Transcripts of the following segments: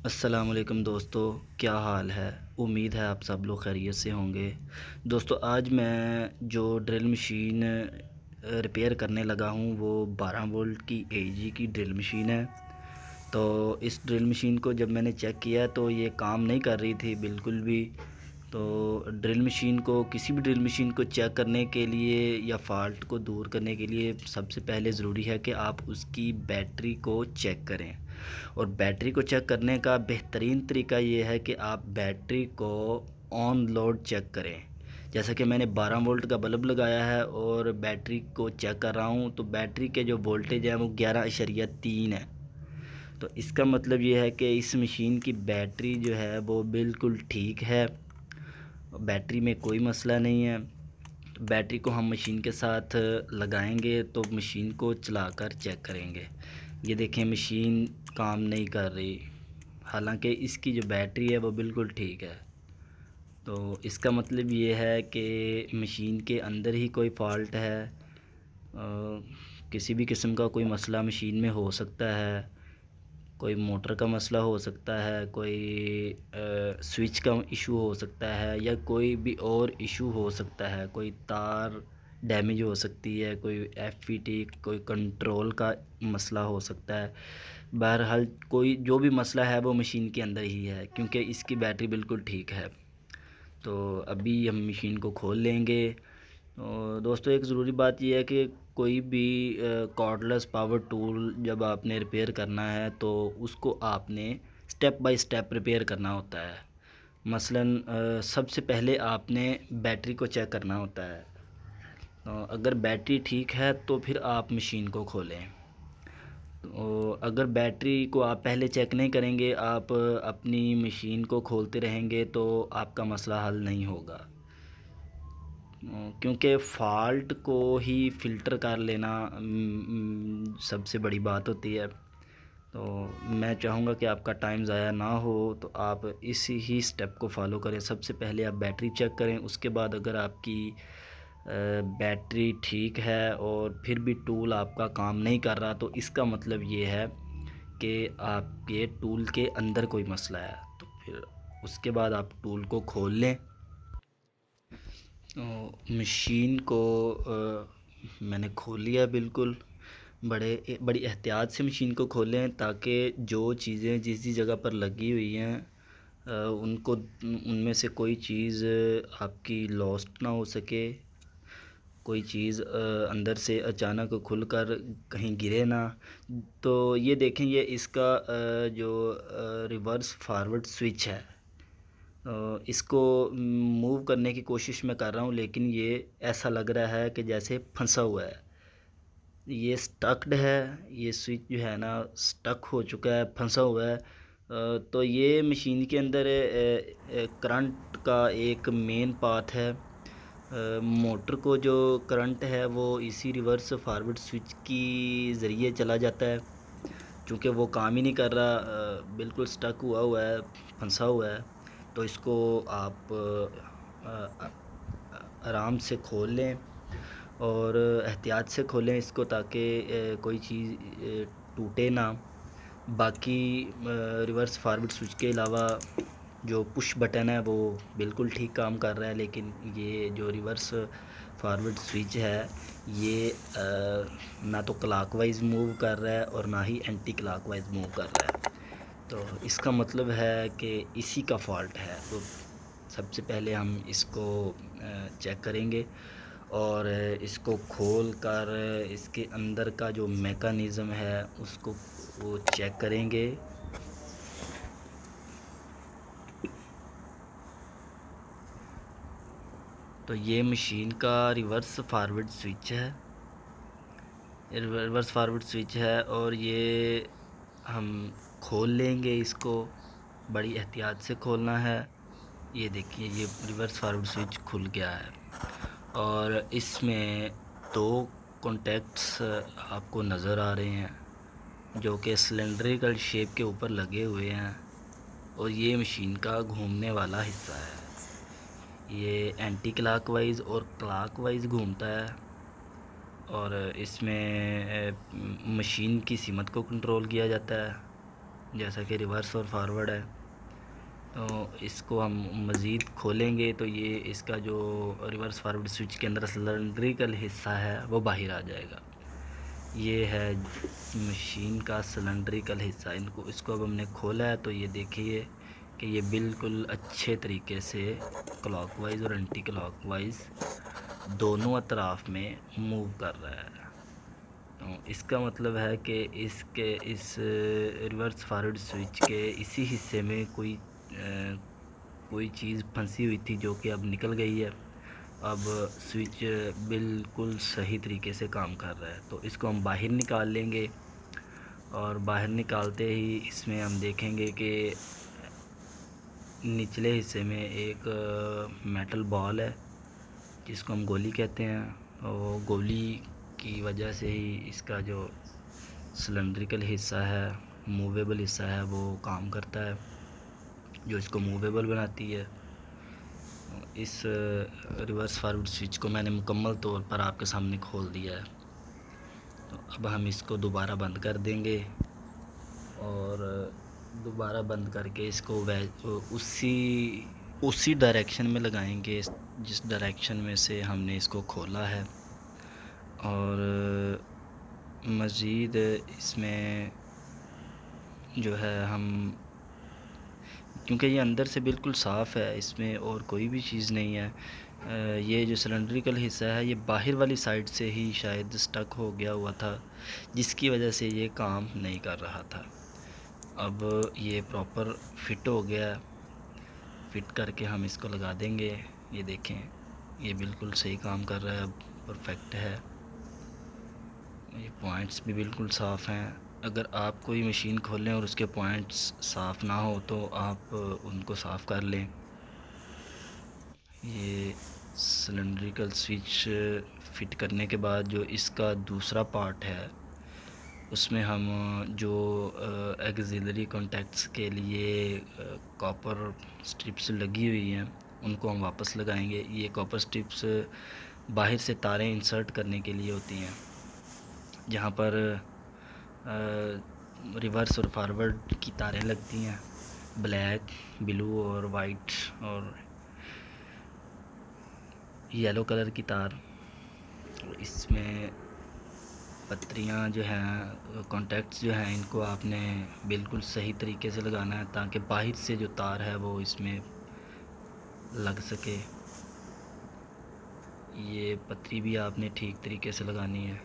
अस्सलाम वालेकुम दोस्तों, क्या हाल है। उम्मीद है आप सब लोग खैरियत से होंगे। दोस्तों आज मैं जो ड्रिल मशीन रिपेयर करने लगा हूँ वो 12 वोल्ट की एजी की ड्रिल मशीन है। तो इस ड्रिल मशीन को जब मैंने चेक किया तो ये काम नहीं कर रही थी बिल्कुल भी। तो ड्रिल मशीन को किसी भी ड्रिल मशीन को चेक करने के लिए या फ़ाल्ट को दूर करने के लिए सबसे पहले ज़रूरी है कि आप उसकी बैटरी को चेक करें। और बैटरी को चेक करने का बेहतरीन तरीका ये है कि आप बैटरी को ऑन लोड चेक करें। जैसा कि मैंने 12 वोल्ट का बल्ब लगाया है और बैटरी को चेक कर रहा हूँ तो बैटरी के जो वोल्टेज है वो 11.3 है। तो इसका मतलब ये है कि इस मशीन की बैटरी जो है वो बिल्कुल ठीक है, बैटरी में कोई मसला नहीं है। तो बैटरी को हम मशीन के साथ लगाएंगे तो मशीन को चलाकर चेक करेंगे। ये देखें मशीन काम नहीं कर रही, हालांकि इसकी जो बैटरी है वो बिल्कुल ठीक है। तो इसका मतलब ये है कि मशीन के अंदर ही कोई फ़ॉल्ट है। किसी भी किस्म का कोई मसला मशीन में हो सकता है। कोई मोटर का मसला हो सकता है, कोई स्विच का इशू हो सकता है, या कोई भी और इशू हो सकता है। कोई तार डैमेज हो सकती है, कोई एफईटी कोई कंट्रोल का मसला हो सकता है। बहरहाल कोई जो भी मसला है वो मशीन के अंदर ही है, क्योंकि इसकी बैटरी बिल्कुल ठीक है। तो अभी हम मशीन को खोल लेंगे। तो दोस्तों एक ज़रूरी बात यह है कि कोई भी कॉर्डलेस पावर टूल जब आपने रिपेयर करना है तो उसको आपने स्टेप बाय स्टेप रिपेयर करना होता है। मसलन सबसे पहले आपने बैटरी को चेक करना होता है। तो अगर बैटरी ठीक है तो फिर आप मशीन को खोलें। तो अगर बैटरी को आप पहले चेक नहीं करेंगे, आप अपनी मशीन को खोलते रहेंगे तो आपका मसला हल नहीं होगा। क्योंकि फ़ाल्ट को ही फ़िल्टर कर लेना सबसे बड़ी बात होती है। तो मैं चाहूँगा कि आपका टाइम ज़ाया ना हो, तो आप इसी ही स्टेप को फॉलो करें। सबसे पहले आप बैटरी चेक करें, उसके बाद अगर आपकी बैटरी ठीक है और फिर भी टूल आपका काम नहीं कर रहा तो इसका मतलब ये है कि आपके टूल के अंदर कोई मसला है। तो फिर उसके बाद आप टूल को खोल लें। मशीन को मैंने खोल लिया बिल्कुल। बड़ी एहतियात से मशीन को खोलें ताकि जो चीज़ें जिस जिस जगह पर लगी हुई हैं उनको उनमें से कोई चीज़ आपकी लॉस्ट ना हो सके। कोई चीज़ अंदर से अचानक खुलकर कहीं गिरे ना। तो ये देखें, ये इसका जो रिवर्स फारवर्ड स्विच है, इसको मूव करने की कोशिश मैं कर रहा हूँ, लेकिन ये ऐसा लग रहा है कि जैसे फंसा हुआ है। ये स्टक्ड है, ये स्विच जो है ना स्टक हो चुका है, फंसा हुआ है। तो ये मशीन के अंदर करंट का एक मेन पाथ है। मोटर को जो करंट है वो इसी रिवर्स फारवर्ड स्विच की ज़रिए चला जाता है। चूँकि वो काम ही नहीं कर रहा, बिल्कुल स्टक हुआ हुआ है, फंसा हुआ है। तो इसको आप आराम से खोल लें और एहतियात से खोलें इसको, ताकि कोई चीज़ टूटे ना। बाकी रिवर्स फारवर्ड स्विच के अलावा जो पुश बटन है वो बिल्कुल ठीक काम कर रहा है, लेकिन ये जो रिवर्स फारवर्ड स्विच है ये ना तो क्लॉकवाइज मूव कर रहा है और ना ही एंटी क्लॉकवाइज मूव कर रहा है। तो इसका मतलब है कि इसी का फॉल्ट है। तो सबसे पहले हम इसको चेक करेंगे और इसको खोल कर इसके अंदर का जो मेकानिज़म है उसको वो चेक करेंगे। तो ये मशीन का रिवर्स फारवर्ड स्विच है, रिवर्स फारवर्ड स्विच है और ये हम खोल लेंगे इसको। बड़ी एहतियात से खोलना है। ये देखिए, ये रिवर्स फारवर्ड स्विच खुल गया है और इसमें दो कॉन्टैक्ट्स आपको नज़र आ रहे हैं जो कि सिलेंड्रिकल शेप के ऊपर लगे हुए हैं, और ये मशीन का घूमने वाला हिस्सा है। ये एंटी क्लॉकवाइज और क्लॉकवाइज घूमता है और इसमें मशीन की सीमत को कंट्रोल किया जाता है। जैसा कि रिवर्स और फारवर्ड है। तो इसको हम मज़ीद खोलेंगे तो ये इसका जो रिवर्स फारवर्ड स्विच के अंदर सिलेंड्रिकल हिस्सा है वो बाहर आ जाएगा। ये है मशीन का सिलेंड्रिकल हिस्सा। इसको अब हमने खोला है तो ये देखिए कि ये बिल्कुल अच्छे तरीके से क्लॉकवाइज और एंटी क्लॉकवाइज दोनों अतराफ में मूव कर रहा है। तो इसका मतलब है कि इस रिवर्स फॉरवर्ड स्विच के इसी हिस्से में कोई चीज़ फंसी हुई थी जो कि अब निकल गई है। अब स्विच बिल्कुल सही तरीके से काम कर रहा है। तो इसको हम बाहर निकाल लेंगे और बाहर निकालते ही इसमें हम देखेंगे कि निचले हिस्से में एक मेटल बॉल है जिसको हम गोली कहते हैं। और गोली की वजह से ही इसका जो सिलेंड्रिकल हिस्सा है, मूवेबल हिस्सा है, वो काम करता है, जो इसको मूवेबल बनाती है। इस रिवर्स फॉरवर्ड स्विच को मैंने मुकम्मल तौर पर आपके सामने खोल दिया है। तो अब हम इसको दोबारा बंद कर देंगे और दोबारा बंद करके इसको उसी डायरेक्शन में लगाएंगे जिस डायरेक्शन में से हमने इसको खोला है। और मज़ीद इसमें जो है हम, क्योंकि ये अंदर से बिल्कुल साफ़ है, इसमें और कोई भी चीज़ नहीं है। ये जो सिलेंड्रिकल हिस्सा है ये बाहर वाली साइड से ही शायद स्टक हो गया हुआ था, जिसकी वजह से ये काम नहीं कर रहा था। अब ये प्रॉपर फिट हो गया। फिट करके हम इसको लगा देंगे। ये देखें, ये बिल्कुल सही काम कर रहा है, परफेक्ट है। ये पॉइंट्स भी बिल्कुल साफ़ हैं। अगर आप कोई मशीन खोलें और उसके पॉइंट्स साफ़ ना हो तो आप उनको साफ़ कर लें। ये सिलेंड्रिकल स्विच फिट करने के बाद जो इसका दूसरा पार्ट है उसमें हम जो एक्सिलरी कॉन्टैक्ट्स के लिए कॉपर स्ट्रिप्स लगी हुई हैं उनको हम वापस लगाएंगे। ये कॉपर स्ट्रिप्स बाहर से तारें इंसर्ट करने के लिए होती हैं, जहाँ पर रिवर्स और फॉरवर्ड की तारें लगती हैं, ब्लैक, ब्लू और वाइट और येलो कलर की तार। इसमें पत्रियाँ जो हैं, कॉन्टैक्ट्स जो हैं, इनको आपने बिल्कुल सही तरीके से लगाना है ताकि बाहर से जो तार है वो इसमें लग सके। ये पतरी भी आपने ठीक तरीके से लगानी है।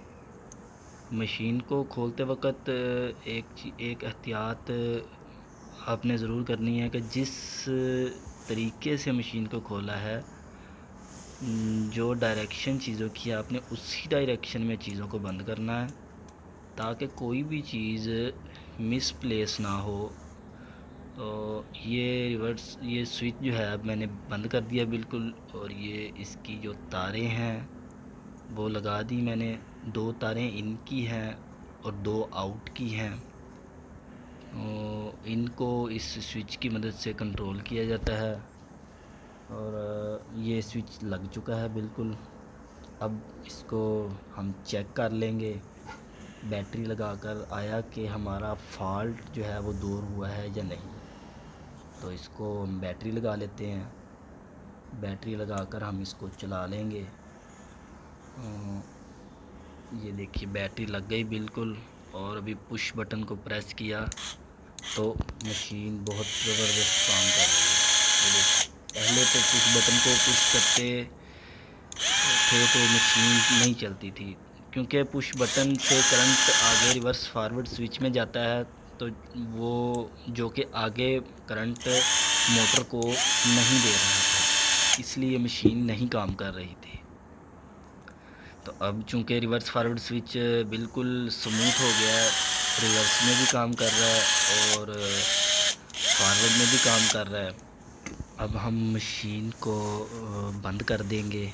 मशीन को खोलते वक्त एक एहतियात आपने ज़रूर करनी है कि जिस तरीके से मशीन को खोला है, जो डायरेक्शन चीज़ों की आपने उसी डायरेक्शन में चीज़ों को बंद करना है ताकि कोई भी चीज़ मिसप्लेस ना हो। तो ये स्विच जो है अब मैंने बंद कर दिया बिल्कुल, और ये इसकी जो तारें हैं वो लगा दी मैंने। 2 तारें इनकी हैं और 2 आउट की हैं। तो इनको इस स्विच की मदद से कंट्रोल किया जाता है। और ये स्विच लग चुका है बिल्कुल। अब इसको हम चेक कर लेंगे बैटरी लगाकर, आया कि हमारा फॉल्ट जो है वो दूर हुआ है या नहीं। तो इसको हम बैटरी लगा लेते हैं। बैटरी लगाकर हम इसको चला लेंगे। ये देखिए बैटरी लग गई बिल्कुल, और अभी पुश बटन को प्रेस किया तो मशीन बहुत ज़बरदस्त काम कर रही है। पहले तो पुश बटन को पुश करते थे तो मशीन नहीं चलती थी, क्योंकि पुश बटन से करंट आगे रिवर्स फॉरवर्ड स्विच में जाता है, तो वो जो कि आगे करंट मोटर को नहीं दे रहा था, इसलिए मशीन नहीं काम कर रही थी। तो अब चूँकि रिवर्स फॉरवर्ड स्विच बिल्कुल स्मूथ हो गया है, रिवर्स में भी काम कर रहा है और फॉरवर्ड में भी काम कर रहा है। अब हम मशीन को बंद कर देंगे।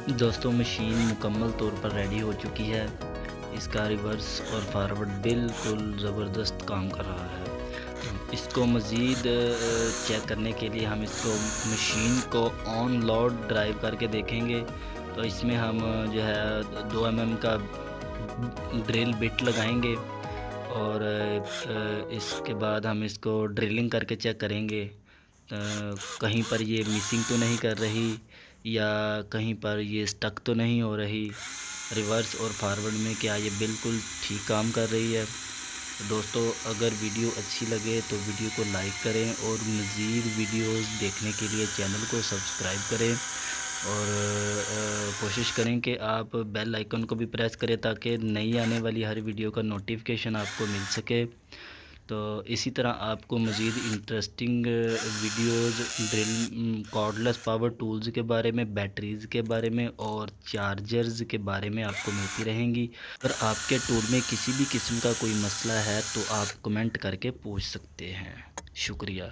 दोस्तों मशीन मुकम्मल तौर पर रेडी हो चुकी है। इसका रिवर्स और फारवर्ड बिल्कुल ज़बरदस्त काम कर रहा है। तो इसको मज़ीद चेक करने के लिए हम इसको मशीन को ऑन लोड ड्राइव करके देखेंगे। तो इसमें हम जो है 2 mm का ड्रिल बिट लगाएंगे और इसके बाद हम इसको ड्रिलिंग करके चेक करेंगे कहीं पर ये मिसिंग तो नहीं कर रही या कहीं पर ये स्टक तो नहीं हो रही, रिवर्स और फॉरवर्ड में क्या ये बिल्कुल ठीक काम कर रही है। तो दोस्तों अगर वीडियो अच्छी लगे तो वीडियो को लाइक करें और मज़ीद वीडियोस देखने के लिए चैनल को सब्सक्राइब करें और कोशिश करें कि आप बेल आइकन को भी प्रेस करें ताकि नई आने वाली हर वीडियो का नोटिफिकेशन आपको मिल सके। तो इसी तरह आपको मज़ीद interesting videos drill cordless power tools के बारे में, बैटरीज़ के बारे में और चार्जर्स के बारे में आपको मिलती रहेंगी। अगर आपके टूल में किसी भी किस्म का कोई मसला है तो आप कमेंट करके पूछ सकते हैं। शुक्रिया।